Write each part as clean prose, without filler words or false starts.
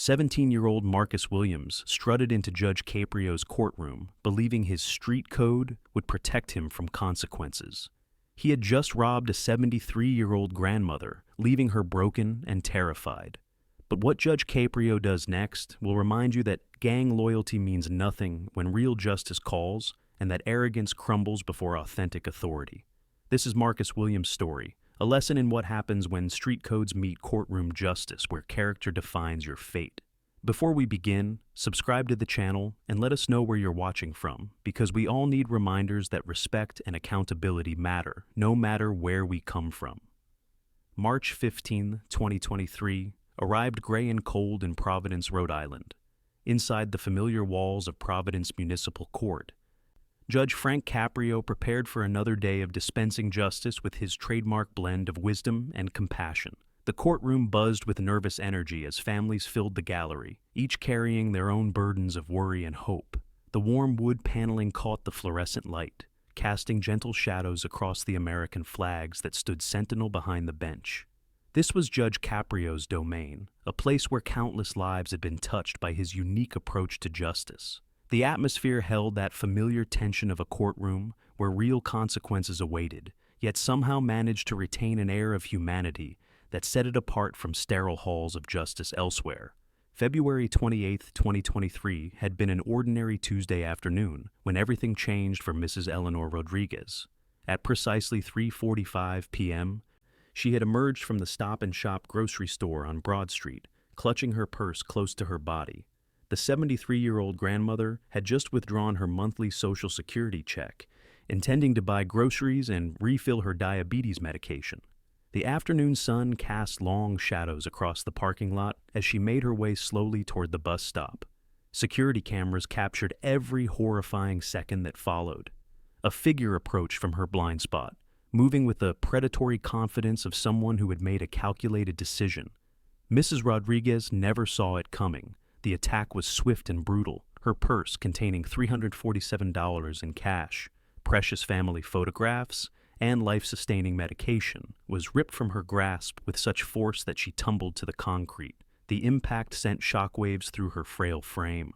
17-year-old Marcus Williams strutted into Judge Caprio's courtroom, believing his street code would protect him from consequences. He had just robbed a 73-year-old grandmother, leaving her broken and terrified. But what Judge Caprio does next will remind you that gang loyalty means nothing when real justice calls, and that arrogance crumbles before authentic authority. This is Marcus Williams' story, a lesson in what happens when street codes meet courtroom justice, where character defines your fate. Before we begin, subscribe to the channel and let us know where you're watching from, because we all need reminders that respect and accountability matter, no matter where we come from. March 15, 2023, arrived gray and cold in Providence, Rhode Island. Inside the familiar walls of Providence Municipal Court, Judge Frank Caprio prepared for another day of dispensing justice with his trademark blend of wisdom and compassion. The courtroom buzzed with nervous energy as families filled the gallery, each carrying their own burdens of worry and hope. The warm wood paneling caught the fluorescent light, casting gentle shadows across the American flags that stood sentinel behind the bench. This was Judge Caprio's domain, a place where countless lives had been touched by his unique approach to justice. The atmosphere held that familiar tension of a courtroom where real consequences awaited, yet somehow managed to retain an air of humanity that set it apart from sterile halls of justice elsewhere. February 28, 2023 had been an ordinary Tuesday afternoon when everything changed for Mrs. Eleanor Rodriguez. At precisely 3:45 p.m., she had emerged from the Stop and Shop grocery store on Broad Street, clutching her purse close to her body. The 73-year-old grandmother had just withdrawn her monthly Social Security check, intending to buy groceries and refill her diabetes medication. The afternoon sun cast long shadows across the parking lot as she made her way slowly toward the bus stop. Security cameras captured every horrifying second that followed. A figure approached from her blind spot, moving with the predatory confidence of someone who had made a calculated decision. Mrs. Rodriguez never saw it coming. The attack was swift and brutal. Her purse, containing $347 in cash, precious family photographs, and life-sustaining medication, was ripped from her grasp with such force that she tumbled to the concrete. The impact sent shockwaves through her frail frame.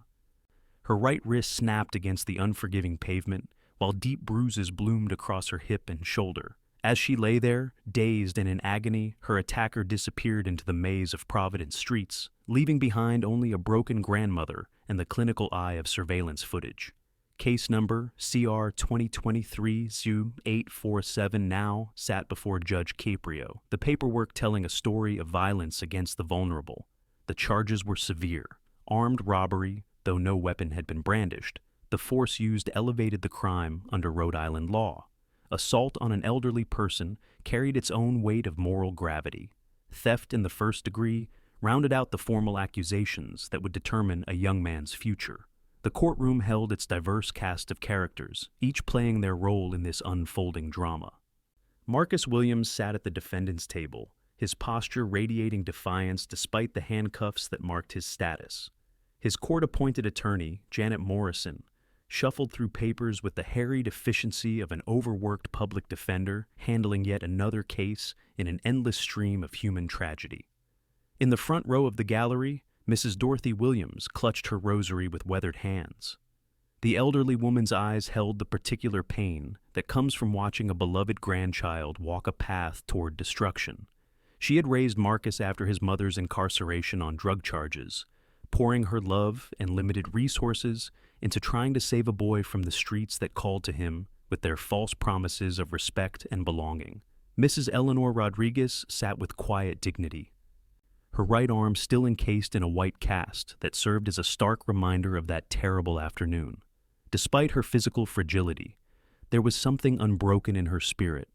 Her right wrist snapped against the unforgiving pavement, while deep bruises bloomed across her hip and shoulder. As she lay there, dazed and in agony, her attacker disappeared into the maze of Providence streets, leaving behind only a broken grandmother and the clinical eye of surveillance footage. Case number CR 2023-0847 now sat before Judge Caprio, the paperwork telling a story of violence against the vulnerable. The charges were severe: armed robbery, though no weapon had been brandished. The force used elevated the crime under Rhode Island law. Assault on an elderly person carried its own weight of moral gravity. Theft in the first degree rounded out the formal accusations that would determine a young man's future. The courtroom held its diverse cast of characters, each playing their role in this unfolding drama. Marcus Williams sat at the defendant's table, his posture radiating defiance despite the handcuffs that marked his status. His court-appointed attorney, Janet Morrison, shuffled through papers with the harried efficiency of an overworked public defender handling yet another case in an endless stream of human tragedy. In the front row of the gallery, Mrs. Dorothy Williams clutched her rosary with weathered hands. The elderly woman's eyes held the particular pain that comes from watching a beloved grandchild walk a path toward destruction. She had raised Marcus after his mother's incarceration on drug charges, pouring her love and limited resources into trying to save a boy from the streets that called to him with their false promises of respect and belonging. Mrs. Eleanor Rodriguez sat with quiet dignity, her right arm still encased in a white cast that served as a stark reminder of that terrible afternoon. Despite her physical fragility, there was something unbroken in her spirit,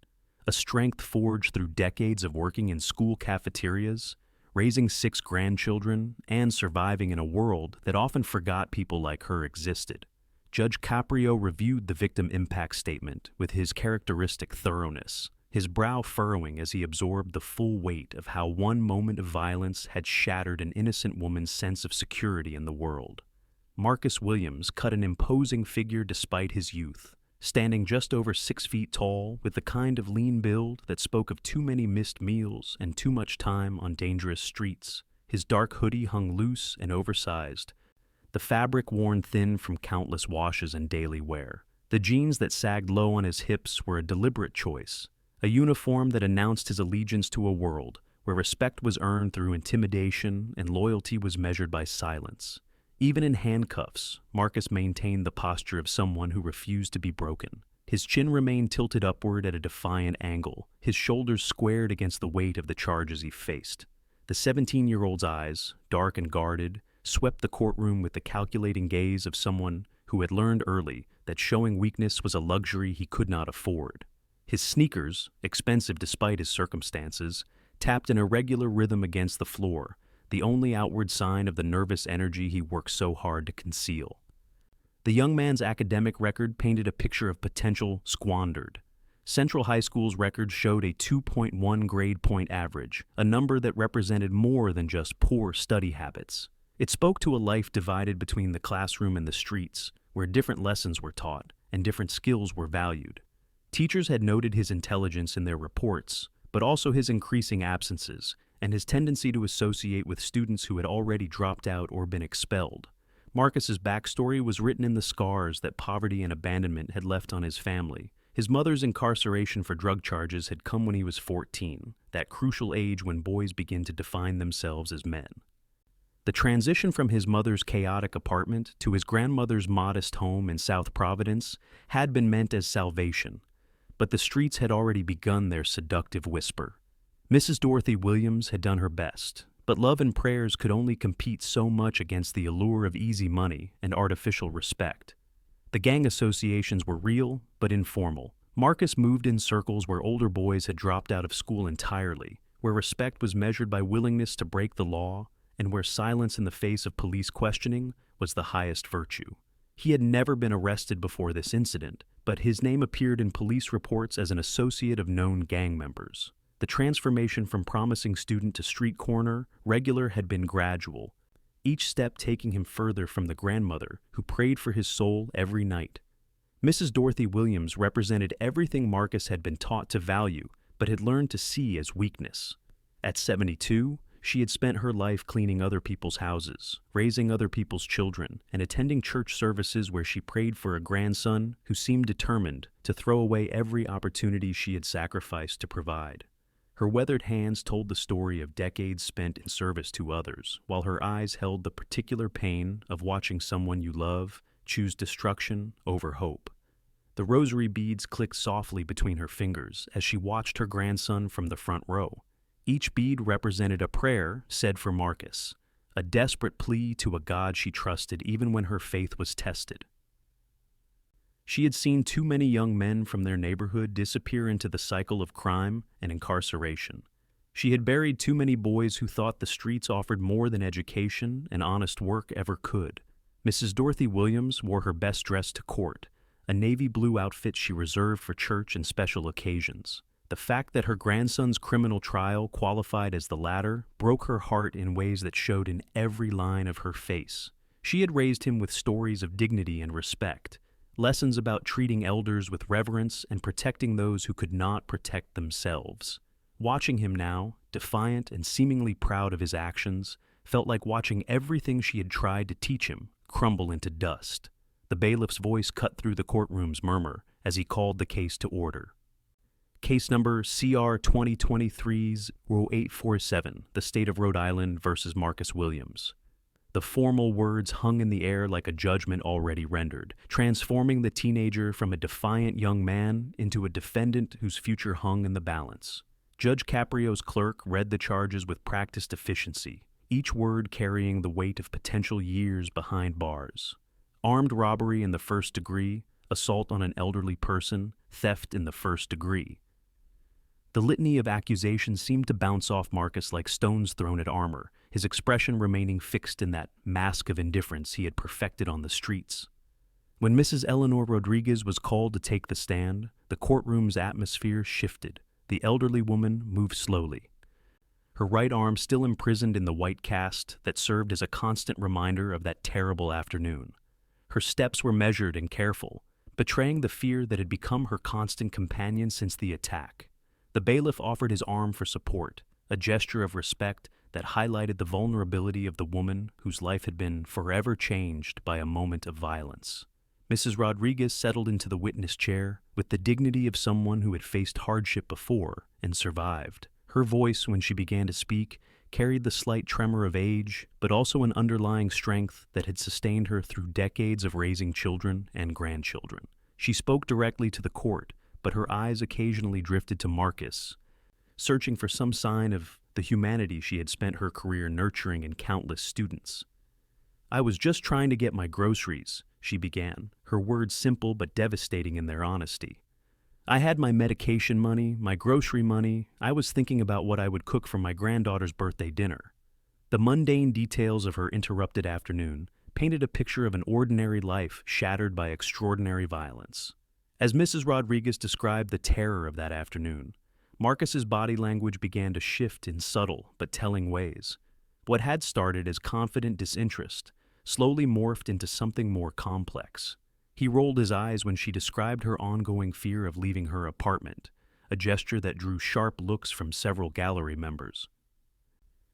a strength forged through decades of working in school cafeterias, raising 6 grandchildren, and surviving in a world that often forgot people like her existed. Judge Caprio reviewed the victim impact statement with his characteristic thoroughness, his brow furrowing as he absorbed the full weight of how one moment of violence had shattered an innocent woman's sense of security in the world. Marcus Williams cut an imposing figure despite his youth, standing just over 6 feet tall with the kind of lean build that spoke of too many missed meals and too much time on dangerous streets. His dark hoodie hung loose and oversized, the fabric worn thin from countless washes and daily wear. The jeans that sagged low on his hips were a deliberate choice, a uniform that announced his allegiance to a world where respect was earned through intimidation and loyalty was measured by silence. Even in handcuffs, Marcus maintained the posture of someone who refused to be broken. His chin remained tilted upward at a defiant angle, his shoulders squared against the weight of the charges he faced. The 17-year-old's eyes, dark and guarded, swept the courtroom with the calculating gaze of someone who had learned early that showing weakness was a luxury he could not afford. His sneakers, expensive despite his circumstances, tapped an irregular rhythm against the floor, the only outward sign of the nervous energy he worked so hard to conceal. The young man's academic record painted a picture of potential squandered. Central High School's record showed a 2.1 grade point average, a number that represented more than just poor study habits. It spoke to a life divided between the classroom and the streets, where different lessons were taught and different skills were valued. Teachers had noted his intelligence in their reports, but also his increasing absences and his tendency to associate with students who had already dropped out or been expelled. Marcus's backstory was written in the scars that poverty and abandonment had left on his family. His mother's incarceration for drug charges had come when he was 14, that crucial age when boys begin to define themselves as men. The transition from his mother's chaotic apartment to his grandmother's modest home in South Providence had been meant as salvation, but the streets had already begun their seductive whisper. Mrs. Dorothy Williams had done her best, but love and prayers could only compete so much against the allure of easy money and artificial respect. The gang associations were real, but informal. Marcus moved in circles where older boys had dropped out of school entirely, where respect was measured by willingness to break the law, and where silence in the face of police questioning was the highest virtue. He had never been arrested before this incident, but his name appeared in police reports as an associate of known gang members. The transformation from promising student to street corner regular had been gradual, each step taking him further from the grandmother who prayed for his soul every night. Mrs. Dorothy Williams represented everything Marcus had been taught to value but had learned to see as weakness. At 72, she had spent her life cleaning other people's houses, raising other people's children, and attending church services where she prayed for a grandson who seemed determined to throw away every opportunity she had sacrificed to provide. Her weathered hands told the story of decades spent in service to others, while her eyes held the particular pain of watching someone you love choose destruction over hope. The rosary beads clicked softly between her fingers as she watched her grandson from the front row. Each bead represented a prayer said for Marcus, a desperate plea to a God she trusted even when her faith was tested. She had seen too many young men from their neighborhood disappear into the cycle of crime and incarceration. She had buried too many boys who thought the streets offered more than education and honest work ever could. Mrs. Dorothy Williams wore her best dress to court, a navy blue outfit she reserved for church and special occasions. The fact that her grandson's criminal trial qualified as the latter broke her heart in ways that showed in every line of her face. She had raised him with stories of dignity and respect, lessons about treating elders with reverence and protecting those who could not protect themselves. Watching him now, defiant and seemingly proud of his actions, felt like watching everything she had tried to teach him crumble into dust. The bailiff's voice cut through the courtroom's murmur as he called the case to order. Case number CR 2023-0847, the State of Rhode Island versus Marcus Williams. The formal words hung in the air like a judgment already rendered, transforming the teenager from a defiant young man into a defendant whose future hung in the balance. Judge Caprio's clerk read the charges with practiced efficiency, each word carrying the weight of potential years behind bars. Armed robbery in the first degree, assault on an elderly person, theft in the first degree. The litany of accusations seemed to bounce off Marcus like stones thrown at armor, his expression remaining fixed in that mask of indifference he had perfected on the streets. When Mrs. Eleanor Rodriguez was called to take the stand, the courtroom's atmosphere shifted. The elderly woman moved slowly, her right arm still imprisoned in the white cast that served as a constant reminder of that terrible afternoon. Her steps were measured and careful, betraying the fear that had become her constant companion since the attack. The bailiff offered his arm for support, a gesture of respect that highlighted the vulnerability of the woman whose life had been forever changed by a moment of violence. Mrs. Rodriguez settled into the witness chair with the dignity of someone who had faced hardship before and survived. Her voice, when she began to speak, carried the slight tremor of age, but also an underlying strength that had sustained her through decades of raising children and grandchildren. She spoke directly to the court, but her eyes occasionally drifted to Marcus, searching for some sign of the humanity she had spent her career nurturing in countless students. "I was just trying to get my groceries," she began, her words simple but devastating in their honesty. "I had my medication money, my grocery money. I was thinking about what I would cook for my granddaughter's birthday dinner." The mundane details of her interrupted afternoon painted a picture of an ordinary life shattered by extraordinary violence. As Mrs. Rodriguez described the terror of that afternoon, Marcus's body language began to shift in subtle but telling ways. What had started as confident disinterest slowly morphed into something more complex. He rolled his eyes when she described her ongoing fear of leaving her apartment, a gesture that drew sharp looks from several gallery members.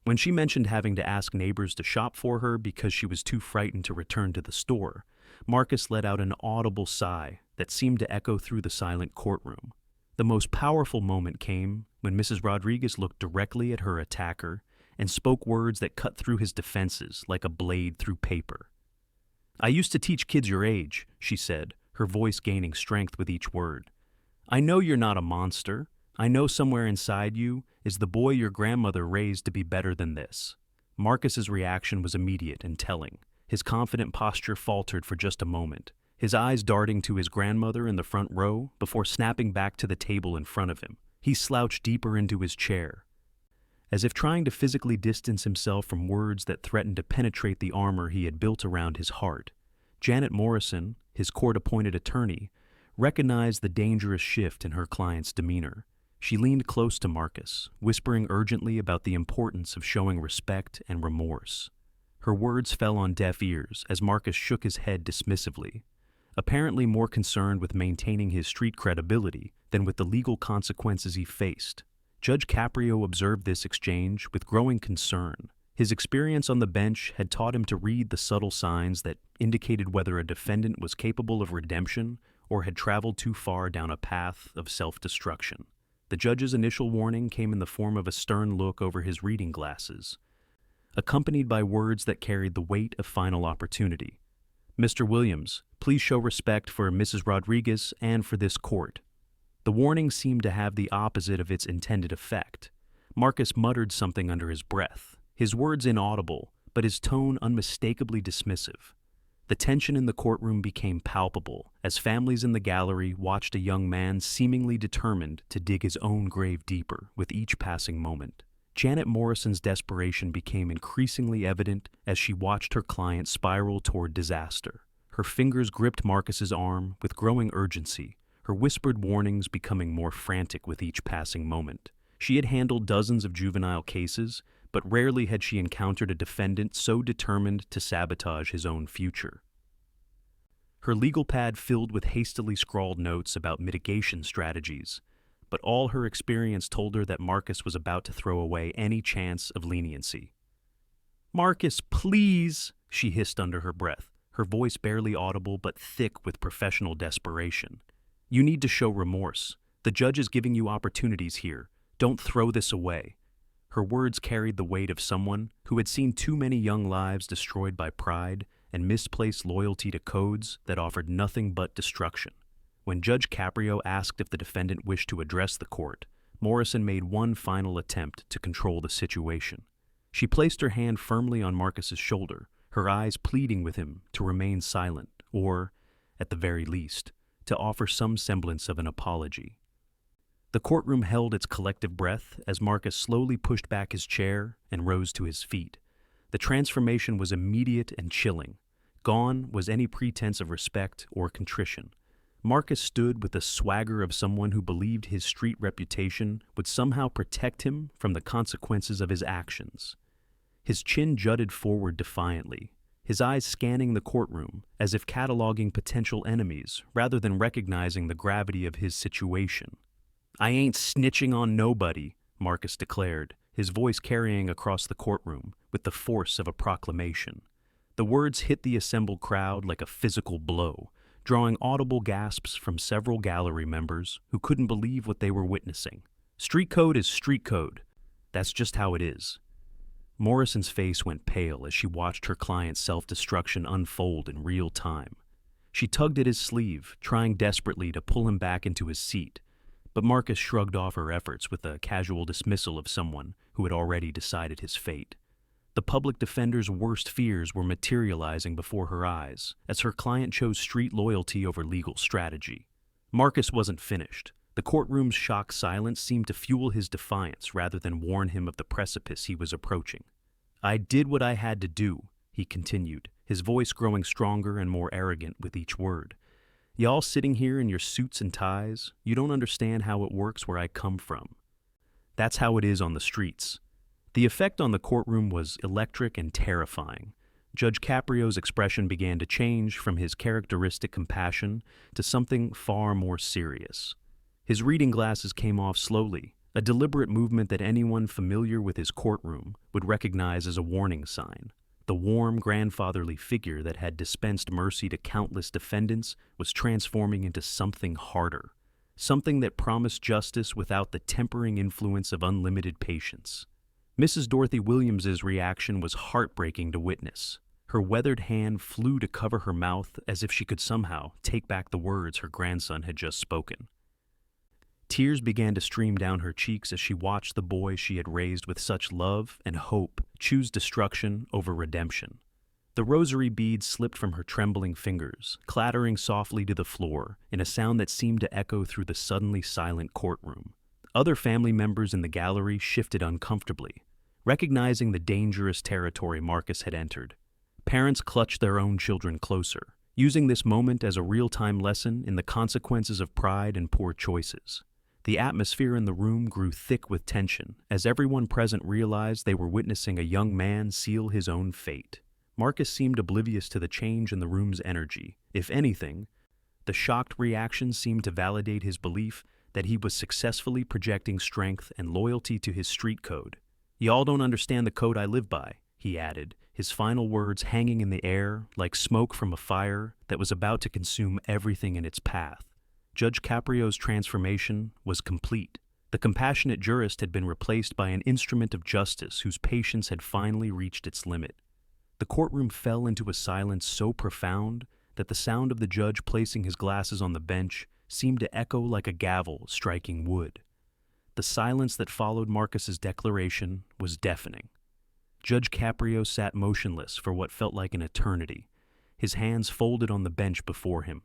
When she mentioned having to ask neighbors to shop for her because she was too frightened to return to the store, Marcus let out an audible sigh that seemed to echo through the silent courtroom. The most powerful moment came when Mrs. Rodriguez looked directly at her attacker and spoke words that cut through his defenses like a blade through paper. "I used to teach kids your age," she said, her voice gaining strength with each word. "I know you're not a monster. I know somewhere inside you is the boy your grandmother raised to be better than this." Marcus's reaction was immediate and telling. His confident posture faltered for just a moment, his eyes darting to his grandmother in the front row before snapping back to the table in front of him. He slouched deeper into his chair, as if trying to physically distance himself from words that threatened to penetrate the armor he had built around his heart. Janet Morrison, his court-appointed attorney, recognized the dangerous shift in her client's demeanor. She leaned close to Marcus, whispering urgently about the importance of showing respect and remorse. Her words fell on deaf ears as Marcus shook his head dismissively, apparently more concerned with maintaining his street credibility than with the legal consequences he faced. Judge Caprio observed this exchange with growing concern. His experience on the bench had taught him to read the subtle signs that indicated whether a defendant was capable of redemption or had traveled too far down a path of self-destruction. The judge's initial warning came in the form of a stern look over his reading glasses, accompanied by words that carried the weight of final opportunity. "Mr. Williams, please show respect for Mrs. Rodriguez and for this court." The warning seemed to have the opposite of its intended effect. Marcus muttered something under his breath, his words inaudible, but his tone unmistakably dismissive. The tension in the courtroom became palpable as families in the gallery watched a young man seemingly determined to dig his own grave deeper with each passing moment. Janet Morrison's desperation became increasingly evident as she watched her client spiral toward disaster. Her fingers gripped Marcus's arm with growing urgency, her whispered warnings becoming more frantic with each passing moment. She had handled dozens of juvenile cases, but rarely had she encountered a defendant so determined to sabotage his own future. Her legal pad filled with hastily scrawled notes about mitigation strategies, but all her experience told her that Marcus was about to throw away any chance of leniency. "Marcus, please," she hissed under her breath, her voice barely audible but thick with professional desperation. "You need to show remorse. The judge is giving you opportunities here. Don't throw this away." Her words carried the weight of someone who had seen too many young lives destroyed by pride and misplaced loyalty to codes that offered nothing but destruction. When Judge Caprio asked if the defendant wished to address the court, Morrison made one final attempt to control the situation. She placed her hand firmly on Marcus's shoulder, her eyes pleading with him to remain silent or, at the very least, to offer some semblance of an apology. The courtroom held its collective breath as Marcus slowly pushed back his chair and rose to his feet. The transformation was immediate and chilling. Gone was any pretense of respect or contrition. Marcus stood with the swagger of someone who believed his street reputation would somehow protect him from the consequences of his actions. His chin jutted forward defiantly, his eyes scanning the courtroom as if cataloging potential enemies rather than recognizing the gravity of his situation. "I ain't snitching on nobody," Marcus declared, his voice carrying across the courtroom with the force of a proclamation. The words hit the assembled crowd like a physical blow, drawing audible gasps from several gallery members who couldn't believe what they were witnessing. Street code is street code. That's just how it is. Morrison's face went pale as she watched her client's self-destruction unfold in real time. She tugged at his sleeve, trying desperately to pull him back into his seat, but Marcus shrugged off her efforts with a casual dismissal of someone who had already decided his fate. The public defender's worst fears were materializing before her eyes as her client chose street loyalty over legal strategy. Marcus wasn't finished. The courtroom's shocked silence seemed to fuel his defiance rather than warn him of the precipice he was approaching. "I did what I had to do," he continued, his voice growing stronger and more arrogant with each word. "Y'all sitting here in your suits and ties, you don't understand how it works where I come from. That's how it is on the streets." The effect on the courtroom was electric and terrifying. Judge Caprio's expression began to change from his characteristic compassion to something far more serious. His reading glasses came off slowly, a deliberate movement that anyone familiar with his courtroom would recognize as a warning sign. The warm, grandfatherly figure that had dispensed mercy to countless defendants was transforming into something harder, something that promised justice without the tempering influence of unlimited patience. Mrs. Dorothy Williams's reaction was heartbreaking to witness. Her weathered hand flew to cover her mouth as if she could somehow take back the words her grandson had just spoken. Tears began to stream down her cheeks as she watched the boy she had raised with such love and hope choose destruction over redemption. The rosary beads slipped from her trembling fingers, clattering softly to the floor in a sound that seemed to echo through the suddenly silent courtroom. Other family members in the gallery shifted uncomfortably, recognizing the dangerous territory Marcus had entered. Parents clutched their own children closer, using this moment as a real-time lesson in the consequences of pride and poor choices. The atmosphere in the room grew thick with tension as everyone present realized they were witnessing a young man seal his own fate. Marcus seemed oblivious to the change in the room's energy. If anything, the shocked reaction seemed to validate his belief that he was successfully projecting strength and loyalty to his street code. "Y'all don't understand the code I live by," he added, his final words hanging in the air like smoke from a fire that was about to consume everything in its path. Judge Caprio's transformation was complete. The compassionate jurist had been replaced by an instrument of justice whose patience had finally reached its limit. The courtroom fell into a silence so profound that the sound of the judge placing his glasses on the bench seemed to echo like a gavel striking wood. The silence that followed Marcus's declaration was deafening. Judge Caprio sat motionless for what felt like an eternity, his hands folded on the bench before him.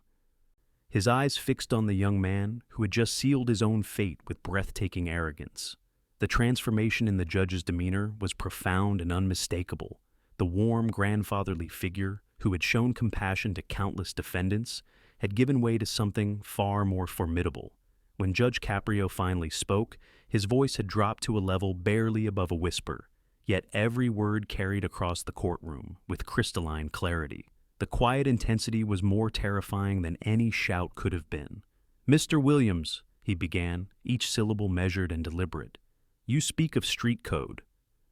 His eyes fixed on the young man who had just sealed his own fate with breathtaking arrogance. The transformation in the judge's demeanor was profound and unmistakable. The warm, grandfatherly figure who had shown compassion to countless defendants had given way to something far more formidable. When Judge Caprio finally spoke, his voice had dropped to a level barely above a whisper, yet every word carried across the courtroom with crystalline clarity. The quiet intensity was more terrifying than any shout could have been. "Mr. Williams," he began, each syllable measured and deliberate, "you speak of street code."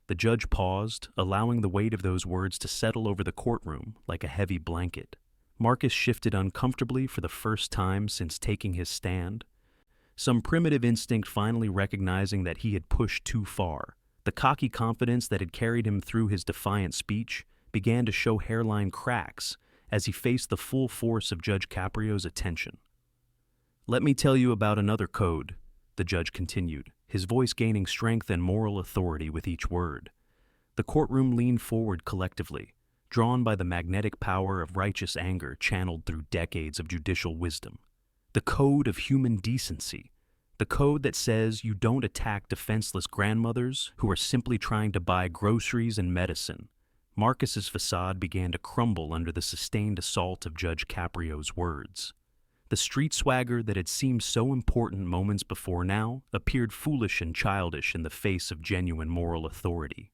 The judge paused, allowing the weight of those words to settle over the courtroom like a heavy blanket. Marcus shifted uncomfortably for the first time since taking his stand, some primitive instinct finally recognizing that he had pushed too far. The cocky confidence that had carried him through his defiant speech began to show hairline cracks as he faced the full force of Judge Caprio's attention. "Let me tell you about another code," the judge continued, his voice gaining strength and moral authority with each word. The courtroom leaned forward collectively, drawn by the magnetic power of righteous anger channeled through decades of judicial wisdom. The code of human decency. The code that says you don't attack defenseless grandmothers who are simply trying to buy groceries and medicine. Marcus's facade began to crumble under the sustained assault of Judge Caprio's words. The street swagger that had seemed so important moments before now appeared foolish and childish in the face of genuine moral authority.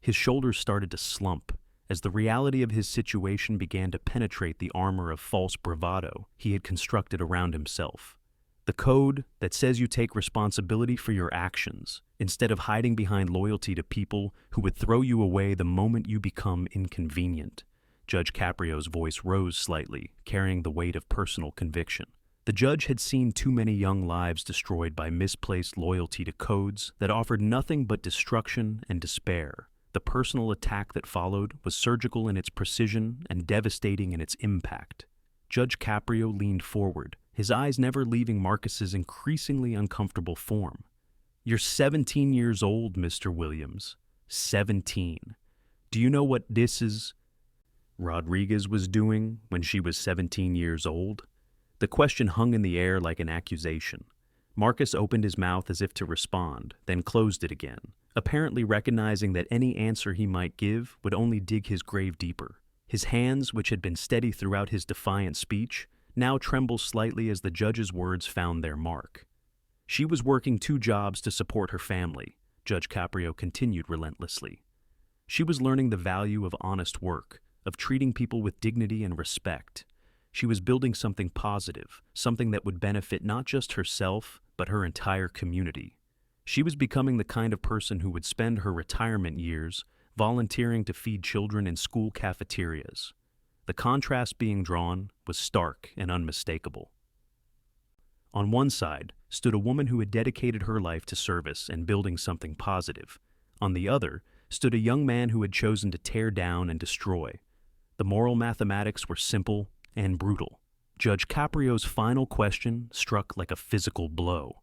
His shoulders started to slump as the reality of his situation began to penetrate the armor of false bravado he had constructed around himself. The code that says you take responsibility for your actions, instead of hiding behind loyalty to people who would throw you away the moment you become inconvenient. Judge Caprio's voice rose slightly, carrying the weight of personal conviction. The judge had seen too many young lives destroyed by misplaced loyalty to codes that offered nothing but destruction and despair. The personal attack that followed was surgical in its precision and devastating in its impact. Judge Caprio leaned forward, his eyes never leaving Marcus's increasingly uncomfortable form. "You're 17 years old, Mr. Williams. 17. Do you know what this is?" Rodriguez was doing when she was 17 years old? The question hung in the air like an accusation. Marcus opened his mouth as if to respond, then closed it again, apparently recognizing that any answer he might give would only dig his grave deeper. His hands, which had been steady throughout his defiant speech, now trembled slightly as the judge's words found their mark. She was working 2 jobs to support her family, Judge Caprio continued relentlessly. She was learning the value of honest work, of treating people with dignity and respect. She was building something positive, something that would benefit not just herself, but her entire community. She was becoming the kind of person who would spend her retirement years volunteering to feed children in school cafeterias. The contrast being drawn was stark and unmistakable. On one side stood a woman who had dedicated her life to service and building something positive. On the other stood a young man who had chosen to tear down and destroy. The moral mathematics were simple and brutal. Judge Caprio's final question struck like a physical blow.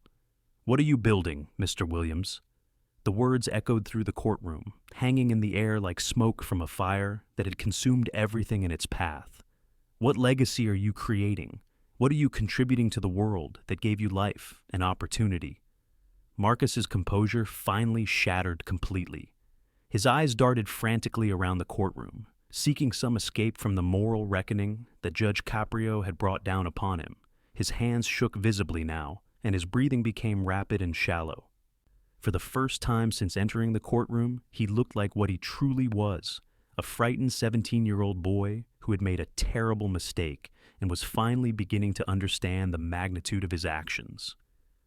"What are you building, Mr. Williams?" The words echoed through the courtroom, hanging in the air like smoke from a fire that had consumed everything in its path. "What legacy are you creating? What are you contributing to the world that gave you life and opportunity?" Marcus's composure finally shattered completely. His eyes darted frantically around the courtroom, seeking some escape from the moral reckoning that Judge Caprio had brought down upon him. His hands shook visibly now, and his breathing became rapid and shallow. For the first time since entering the courtroom, he looked like what he truly was, a frightened 17-year-old boy who had made a terrible mistake and was finally beginning to understand the magnitude of his actions.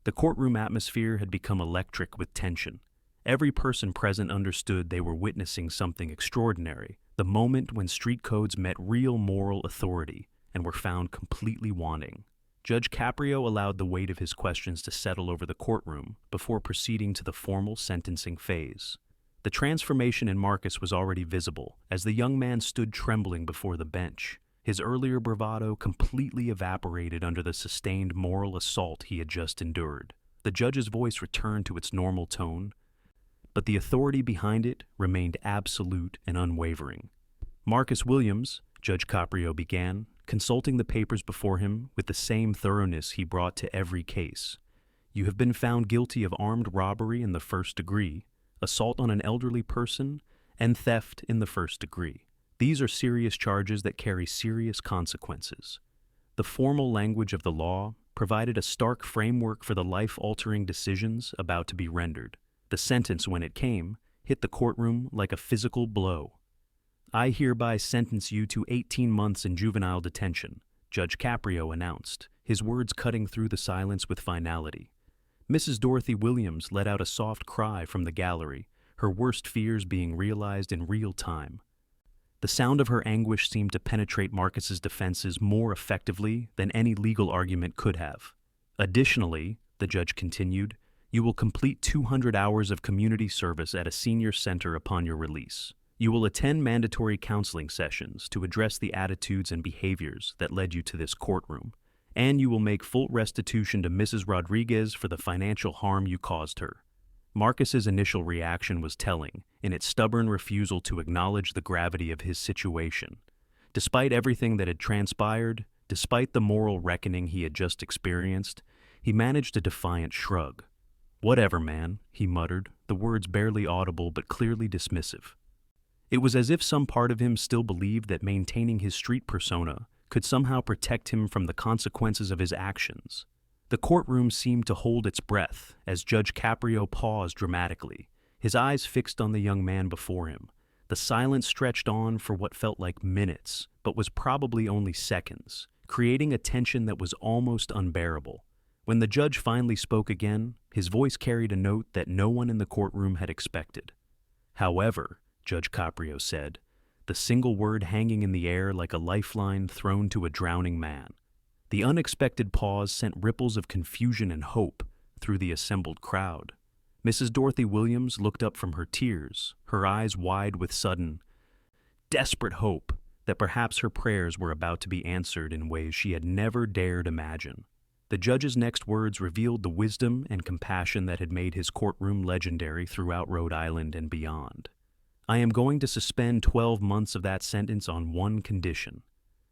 The courtroom atmosphere had become electric with tension. Every person present understood they were witnessing something extraordinary, the moment when street codes met real moral authority and were found completely wanting. Judge Caprio allowed the weight of his questions to settle over the courtroom before proceeding to the formal sentencing phase. The transformation in Marcus was already visible as the young man stood trembling before the bench. His earlier bravado completely evaporated under the sustained moral assault he had just endured. The judge's voice returned to its normal tone, but the authority behind it remained absolute and unwavering. "Marcus Williams," Judge Caprio began, consulting the papers before him with the same thoroughness he brought to every case. "You have been found guilty of armed robbery in the first degree, assault on an elderly person, and theft in the first degree. These are serious charges that carry serious consequences." The formal language of the law provided a stark framework for the life-altering decisions about to be rendered. The sentence, when it came, hit the courtroom like a physical blow. "I hereby sentence you to 18 months in juvenile detention," Judge Caprio announced, his words cutting through the silence with finality. Mrs. Dorothy Williams let out a soft cry from the gallery, her worst fears being realized in real time. The sound of her anguish seemed to penetrate Marcus's defenses more effectively than any legal argument could have. "Additionally," the judge continued, "you will complete 200 hours of community service at a senior center upon your release. You will attend mandatory counseling sessions to address the attitudes and behaviors that led you to this courtroom, and you will make full restitution to Mrs. Rodriguez for the financial harm you caused her." Marcus's initial reaction was telling, in its stubborn refusal to acknowledge the gravity of his situation. Despite everything that had transpired, despite the moral reckoning he had just experienced, he managed a defiant shrug. "Whatever, man," he muttered, the words barely audible but clearly dismissive. It was as if some part of him still believed that maintaining his street persona could somehow protect him from the consequences of his actions. The courtroom seemed to hold its breath as Judge Caprio paused dramatically, his eyes fixed on the young man before him. The silence stretched on for what felt like minutes, but was probably only seconds, creating a tension that was almost unbearable. When the judge finally spoke again, his voice carried a note that no one in the courtroom had expected. "However," Judge Caprio said, the single word hanging in the air like a lifeline thrown to a drowning man. The unexpected pause sent ripples of confusion and hope through the assembled crowd. Mrs. Dorothy Williams looked up from her tears, her eyes wide with sudden, desperate hope that perhaps her prayers were about to be answered in ways she had never dared imagine. The judge's next words revealed the wisdom and compassion that had made his courtroom legendary throughout Rhode Island and beyond. "I am going to suspend 12 months of that sentence on one condition."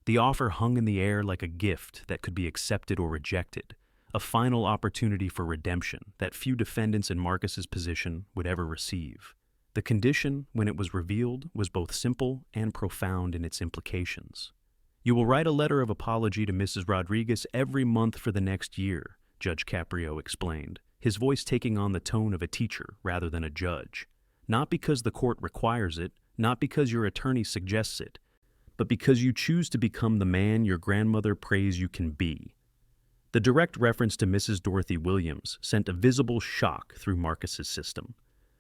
The offer hung in the air like a gift that could be accepted or rejected, a final opportunity for redemption that few defendants in Marcus's position would ever receive. The condition, when it was revealed, was both simple and profound in its implications. "You will write a letter of apology to Mrs. Rodriguez every month for the next year," Judge Caprio explained, his voice taking on the tone of a teacher rather than a judge. "Not because the court requires it, not because your attorney suggests it, but because you choose to become the man your grandmother prays you can be." The direct reference to Mrs. Dorothy Williams sent a visible shock through Marcus's system.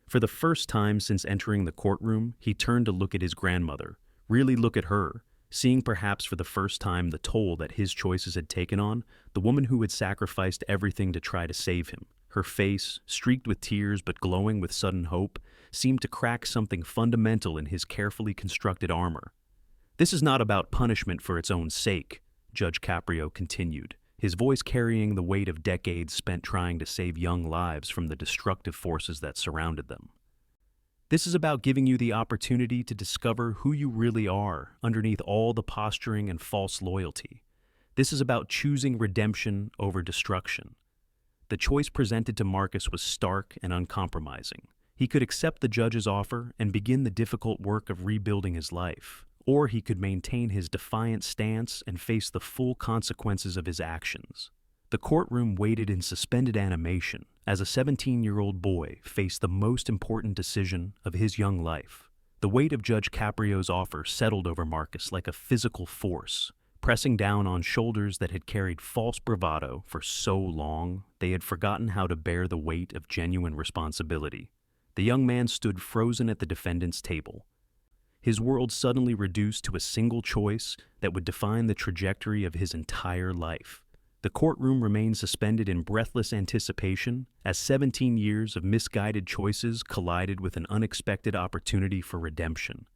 For the first time since entering the courtroom, he turned to look at his grandmother, really look at her, seeing perhaps for the first time the toll that his choices had taken on the woman who had sacrificed everything to try to save him. Her face, streaked with tears but glowing with sudden hope, seemed to crack something fundamental in his carefully constructed armor. "This is not about punishment for its own sake," Judge Caprio continued, his voice carrying the weight of decades spent trying to save young lives from the destructive forces that surrounded them. "This is about giving you the opportunity to discover who you really are underneath all the posturing and false loyalty. This is about choosing redemption over destruction." The choice presented to Marcus was stark and uncompromising. He could accept the judge's offer and begin the difficult work of rebuilding his life, or he could maintain his defiant stance and face the full consequences of his actions. The courtroom waited in suspended animation as a 17-year-old boy faced the most important decision of his young life. The weight of Judge Caprio's offer settled over Marcus like a physical force, pressing down on shoulders that had carried false bravado for so long they had forgotten how to bear the weight of genuine responsibility. The young man stood frozen at the defendant's table, his world suddenly reduced to a single choice that would define the trajectory of his entire life. The courtroom remained suspended in breathless anticipation as 17 years of misguided choices collided with an unexpected opportunity for redemption.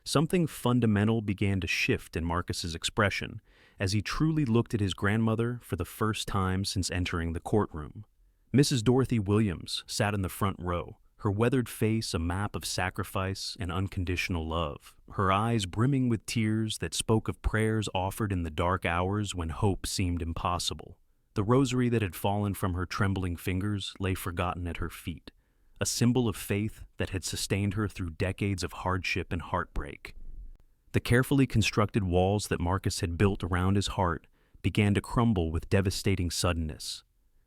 Something fundamental began to shift in Marcus's expression as he truly looked at his grandmother for the first time since entering the courtroom. Mrs. Dorothy Williams sat in the front row, her weathered face a map of sacrifice and unconditional love, her eyes brimming with tears that spoke of prayers offered in the dark hours when hope seemed impossible. The rosary that had fallen from her trembling fingers lay forgotten at her feet, a symbol of faith that had sustained her through decades of hardship and heartbreak. The carefully constructed walls that Marcus had built around his heart began to crumble with devastating suddenness.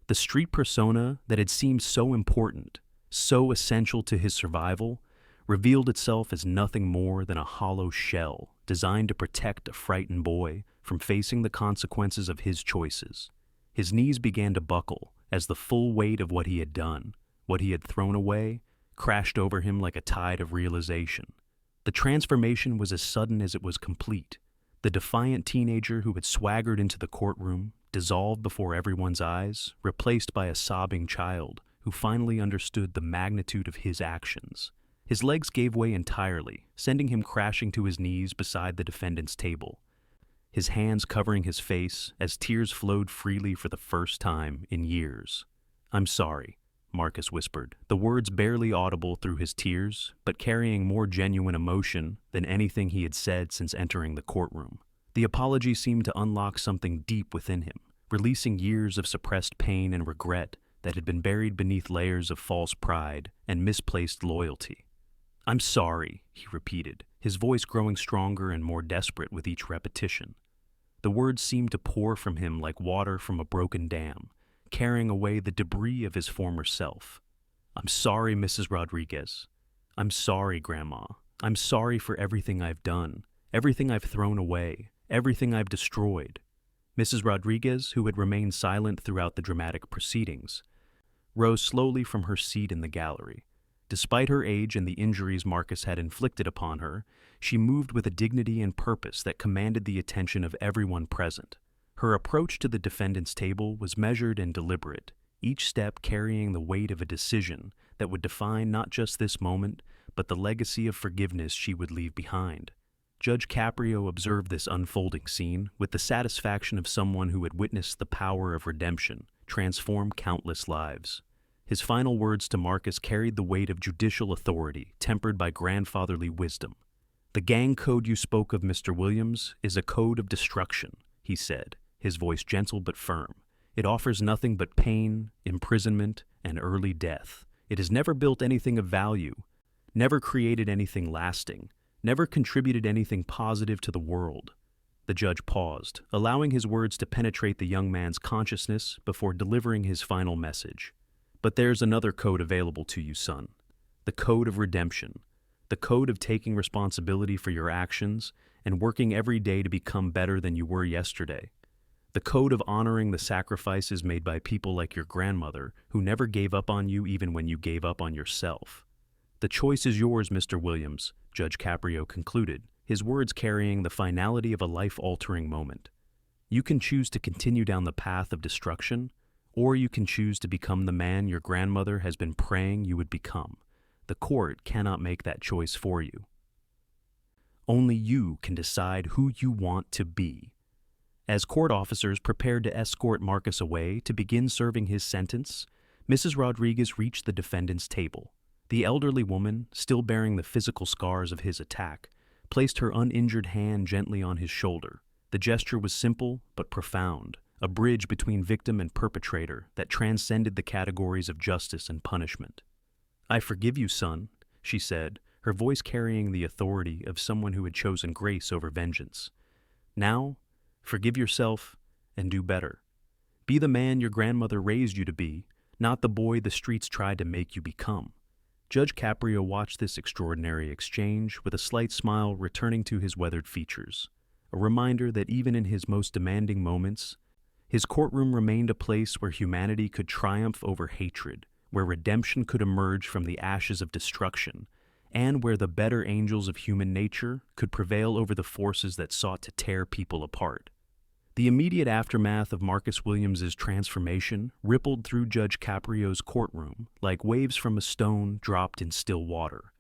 The street persona that had seemed so important, so essential to his survival, revealed itself as nothing more than a hollow shell designed to protect a frightened boy from facing the consequences of his choices. His knees began to buckle as the full weight of what he had done, what he had thrown away, crashed over him like a tide of realization. The transformation was as sudden as it was complete. The defiant teenager who had swaggered into the courtroom, dissolved before everyone's eyes, replaced by a sobbing child who finally understood the magnitude of his actions. His legs gave way entirely, sending him crashing to his knees beside the defendant's table, his hands covering his face as tears flowed freely for the first time in years. "I'm sorry," Marcus whispered, the words barely audible through his tears, but carrying more genuine emotion than anything he had said since entering the courtroom. The apology seemed to unlock something deep within him, releasing years of suppressed pain and regret that had been buried beneath layers of false pride and misplaced loyalty. "I'm sorry," he repeated, his voice growing stronger and more desperate with each repetition. The words seemed to pour from him like water from a broken dam, carrying away the debris of his former self. "I'm sorry, Mrs. Rodriguez. I'm sorry, Grandma. I'm sorry for everything I've done, everything I've thrown away, everything I've destroyed. Mrs. Rodriguez, who had remained silent throughout the dramatic proceedings, rose slowly from her seat in the gallery. Despite her age and the injuries Marcus had inflicted upon her, she moved with a dignity and purpose that commanded the attention of everyone present. Her approach to the defendant's table was measured and deliberate, each step carrying the weight of a decision that would define not just this moment, but the legacy of forgiveness she would leave behind. Judge Caprio observed this unfolding scene with the satisfaction of someone who had witnessed the power of redemption transform countless lives. His final words to Marcus carried the weight of judicial authority, tempered by grandfatherly wisdom. "The gang code you spoke of, Mr. Williams, is a code of destruction," he said, his voice gentle but firm. "It offers nothing but pain, imprisonment, and early death. It has never built anything of value, never created anything lasting, never contributed anything positive to the world." The judge paused, allowing his words to penetrate the young man's consciousness before delivering his final message. "But there's another code available to you, son. The code of redemption. The code of taking responsibility for your actions and working every day to become better than you were yesterday. The code of honoring the sacrifices made by people like your grandmother, who never gave up on you even when you gave up on yourself. The choice is yours, Mr. Williams," Judge Caprio concluded, his words carrying the finality of a life-altering moment. "You can choose to continue down the path of destruction, or you can choose to become the man your grandmother has been praying you would become. The court cannot make that choice for you. Only you can decide who you want to be." As court officers prepared to escort Marcus away to begin serving his sentence, Mrs. Rodriguez reached the defendant's table. The elderly woman, still bearing the physical scars of his attack, placed her uninjured hand gently on his shoulder. The gesture was simple but profound, a bridge between victim and perpetrator that transcended the categories of justice and punishment. "I forgive you, son," she said, her voice carrying the authority of someone who had chosen grace over vengeance. "Now, forgive yourself and do better. Be the man your grandmother raised you to be, not the boy the streets tried to make you become." Judge Caprio watched this extraordinary exchange with a slight smile returning to his weathered features, a reminder that even in his most demanding moments, his courtroom remained a place where humanity could triumph over hatred, where redemption could emerge from the ashes of destruction, and where the better angels of human nature could prevail over the forces that sought to tear people apart. The immediate aftermath of Marcus Williams's transformation rippled through Judge Caprio's courtroom like waves from a stone dropped in still water.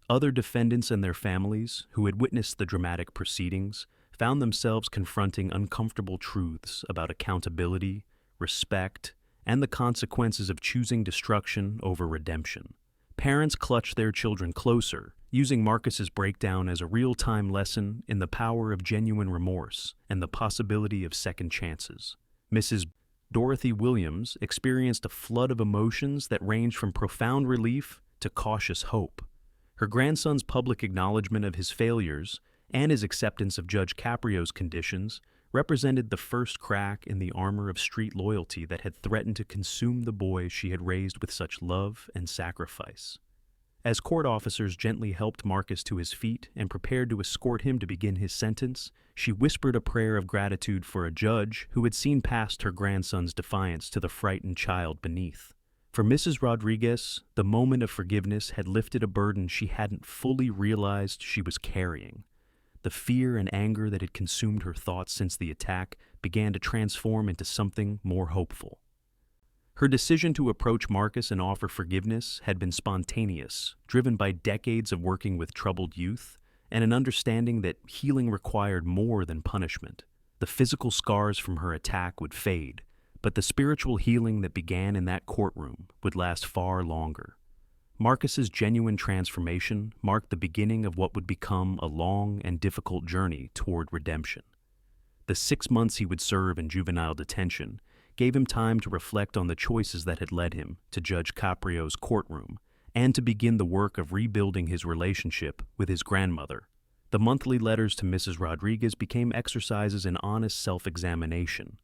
Other defendants and their families, who had witnessed the dramatic proceedings, found themselves confronting uncomfortable truths about accountability, respect, and the consequences of choosing destruction over redemption. Parents clutched their children closer, using Marcus's breakdown as a real-time lesson in the power of genuine remorse and the possibility of second chances. Mrs. Dorothy Williams experienced a flood of emotions that ranged from profound relief to cautious hope. Her grandson's public acknowledgement of his failures and his acceptance of Judge Caprio's conditions represented the first crack in the armor of street loyalty that had threatened to consume the boy she had raised with such love and sacrifice. As court officers gently helped Marcus to his feet and prepared to escort him to begin his sentence, she whispered a prayer of gratitude for a judge who had seen past her grandson's defiance to the frightened child beneath. For Mrs. Rodriguez, the moment of forgiveness had lifted a burden she hadn't fully realized she was carrying. The fear and anger that had consumed her thoughts since the attack began to transform into something more hopeful. Her decision to approach Marcus and offer forgiveness had been spontaneous, driven by decades of working with troubled youth and an understanding that healing required more than punishment. The physical scars from her attack would fade, but the spiritual healing that began in that courtroom would last far longer. Marcus's genuine transformation marked the beginning of what would become a long and difficult journey toward redemption. The 6 months he would serve in juvenile detention gave him time to reflect on the choices that had led him to Judge Caprio's courtroom and to begin the work of rebuilding his relationship with his grandmother. The monthly letters to Mrs. Rodriguez became exercises in honest self-examination,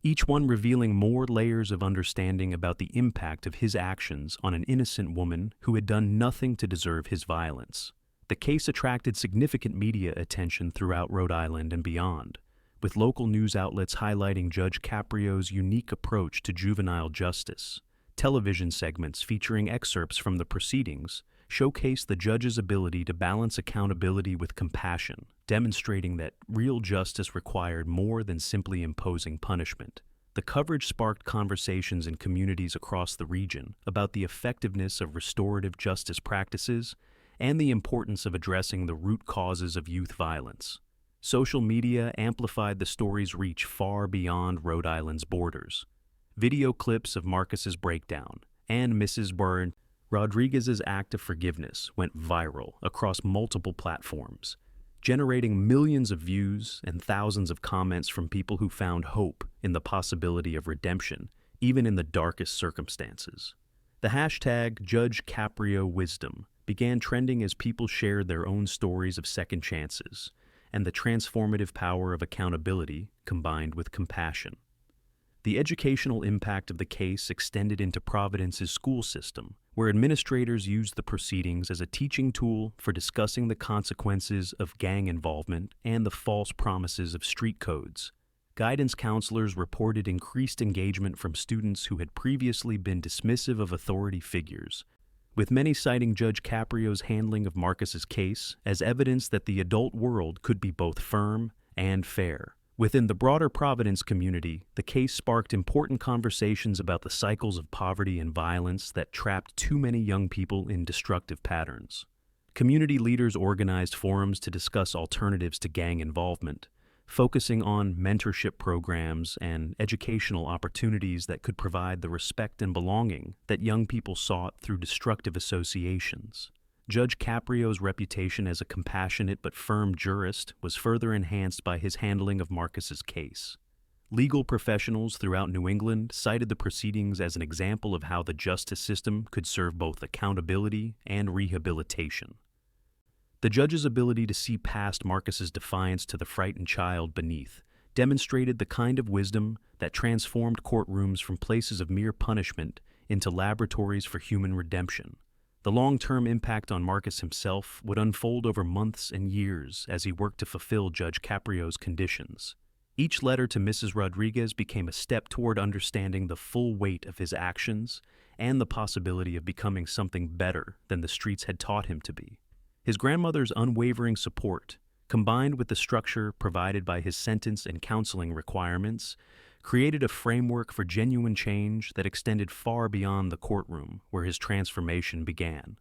each one revealing more layers of understanding about the impact of his actions on an innocent woman who had done nothing to deserve his violence. The case attracted significant media attention throughout Rhode Island and beyond, with local news outlets highlighting Judge Caprio's unique approach to juvenile justice. Television segments featuring excerpts from the proceedings showcase the judge's ability to balance accountability with compassion, demonstrating that real justice required more than simply imposing punishment. The coverage sparked conversations in communities across the region about the effectiveness of restorative justice practices and the importance of addressing the root causes of youth violence. Social media amplified the story's reach far beyond Rhode Island's borders. Video clips of Marcus's breakdown and Mrs. Rodriguez's act of forgiveness went viral across multiple platforms, generating millions of views and thousands of comments from people who found hope in the possibility of redemption, even in the darkest circumstances. The hashtag Judge Caprio Wisdom began trending as people shared their own stories of second chances and the transformative power of accountability combined with compassion. The educational impact of the case extended into Providence's school system, where administrators used the proceedings as a teaching tool for discussing the consequences of gang involvement and the false promises of street codes. Guidance counselors reported increased engagement from students who had previously been dismissive of authority figures, with many citing Judge Caprio's handling of Marcus's case as evidence that the adult world could be both firm and fair. Within the broader Providence community, the case sparked important conversations about the cycles of poverty and violence that trapped too many young people in destructive patterns. Community leaders organized forums to discuss alternatives to gang involvement, focusing on mentorship programs and educational opportunities that could provide the respect and belonging that young people sought through destructive associations. Judge Caprio's reputation as a compassionate but firm jurist was further enhanced by his handling of Marcus's case. Legal professionals throughout New England cited the proceedings as an example of how the justice system could serve both accountability and rehabilitation. The judge's ability to see past Marcus's defiance to the frightened child beneath demonstrated the kind of wisdom that transformed courtrooms from places of mere punishment into laboratories for human redemption. The long-term impact on Marcus himself would unfold over months and years as he worked to fulfill Judge Caprio's conditions. Each letter to Mrs. Rodriguez became a step toward understanding the full weight of his actions and the possibility of becoming something better than the streets had taught him to be. His grandmother's unwavering support, combined with the structure provided by his sentence and counseling requirements, created a framework for genuine change that extended far beyond the courtroom where his transformation began.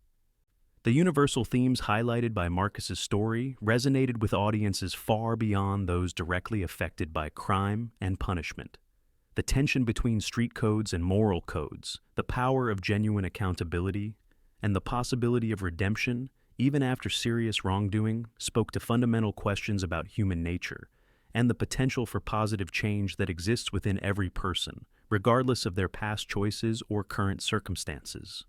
The universal themes highlighted by Marcus's story resonated with audiences far beyond those directly affected by crime and punishment. The tension between street codes and moral codes, the power of genuine accountability, and the possibility of redemption, even after serious wrongdoing, spoke to fundamental questions about human nature and the potential for positive change that exists within every person, regardless of their past choices or current circumstances.